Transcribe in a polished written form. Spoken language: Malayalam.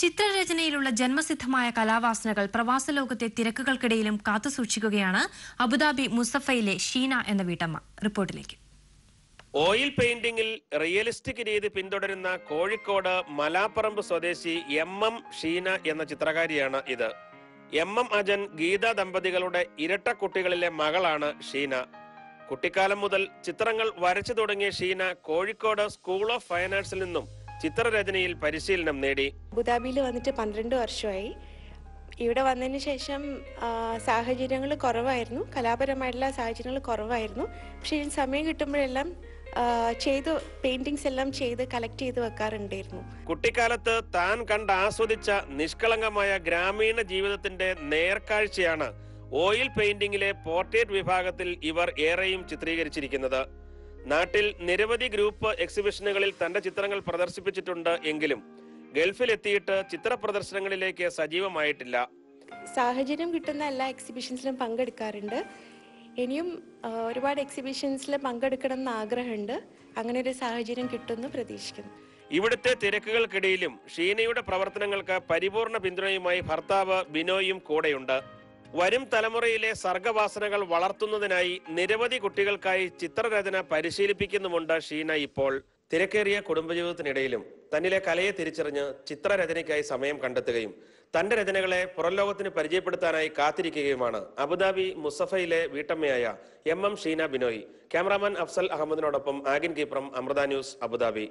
ചിത്രരചനയിലുള്ള ജന്മസിദ്ധമായ കലാവാസനകൾ പ്രവാസ ലോകത്തെ തിരക്കുകൾക്കിടയിലും കാത്തുസൂക്ഷിക്കുകയാണ് അബുദാബി മുസഫയിലെ ഷീന എന്ന വീട്ടമ്മ. റിപ്പോർട്ടിലേക്ക്. ഓയിൽ പെയിന്റിംഗിൽ റിയലിസ്റ്റിക് രീതി പിന്തുടരുന്ന കോഴിക്കോട് മലാപ്പറമ്പ് സ്വദേശി എം ഷീന എന്ന ചിത്രകാരിയാണ് ഇത്. എം അജൻ ഗീത ദമ്പതികളുടെ ഇരട്ട കുട്ടികളിലെ മകളാണ് ഷീന. കുട്ടിക്കാലം മുതൽ ചിത്രങ്ങൾ വരച്ചു തുടങ്ങിയ Sheena Kozhikode school of fine ആർട്സിൽ നിന്നും ചിത്രരചനയിൽ പരിശീലനം നേടി. അബുദാബിയിൽ വന്നിട്ട് 12 വർഷമായി. ഇവിടെ വന്നതിന് ശേഷം സാഹചര്യങ്ങൾ കുറവായിരുന്നു, കലാപരമായിട്ടുള്ള സാഹചര്യങ്ങൾ കുറവായിരുന്നു. പക്ഷേ ഇതിന് സമയം കിട്ടുമ്പോഴെല്ലാം പെയിന്റിങ്സ് എല്ലാം ചെയ്ത് കളക്ട് ചെയ്ത് വെക്കാറുണ്ടായിരുന്നു. കുട്ടിക്കാലത്ത് താൻ കണ്ട് ആസ്വദിച്ച നിഷ്കളങ്കമായ ഗ്രാമീണ ജീവിതത്തിന്റെ നേർക്കാഴ്ചയാണ് ഓയിൽ പെയിന്റിംഗിലെ പോർട്രേറ്റ് വിഭാഗത്തിൽ ഇവർ ഏറെയും ചിത്രീകരിച്ചിരിക്കുന്നത്. നാട്ടിൽ നിരവധി ഗ്രൂപ്പ് എക്സിബിഷനുകളിൽ തന്റെ ചിത്രങ്ങൾ പ്രദർശിപ്പിച്ചിട്ടുണ്ട് എങ്കിലും ഗൾഫിൽ എത്തിയിട്ട് ചിത്ര പ്രദർശനങ്ങളിലേക്ക് സജീവമായിട്ടില്ല. സാഹചര്യം കിട്ടുന്ന എല്ലാ എക്സിബിഷൻസിലും പങ്കെടുക്കാറുണ്ട്. ഇനിയും ഒരുപാട് എക്സിബിഷൻസിൽ പങ്കെടുക്കണം എന്ന് ആഗ്രഹമുണ്ട്. അങ്ങനെ ഒരു സാഹചര്യം കിട്ടുമെന്ന് പ്രതീക്ഷിക്കുന്നു. ഇവിടുത്തെ തിരക്കുകൾക്കിടയിലും ഷീനയുടെ പ്രവർത്തനങ്ങൾക്ക് പരിപൂർണ പിന്തുണയുമായി ഭർത്താവ് ബിനോയും കൂടെയുണ്ട്. വരും തലമുറയിലെ സർഗവാസനകൾ വളർത്തുന്നതിനായി നിരവധി കുട്ടികൾക്കായി ചിത്രരചന പരിശീലിപ്പിക്കുന്നുമുണ്ട് ഷീന ഇപ്പോൾ. തിരക്കേറിയ കുടുംബജീവിതത്തിനിടയിലും തന്നിലെ കലയെ തിരിച്ചറിഞ്ഞ് ചിത്രരചനയ്ക്കായി സമയം കണ്ടെത്തുകയും തന്റെ രചനകളെ പുറം ലോകത്തിന് പരിചയപ്പെടുത്താനായി കാത്തിരിക്കുകയുമാണ് അബുദാബി മുസഫയിലെ വീട്ടമ്മയായ എം ഷീന ബിനോയ്. ക്യാമറാമാൻ അഫ്സൽ അഹമ്മദിനോടൊപ്പം ആഗിൻ കീപ്രം, അമൃത ന്യൂസ്, അബുദാബി.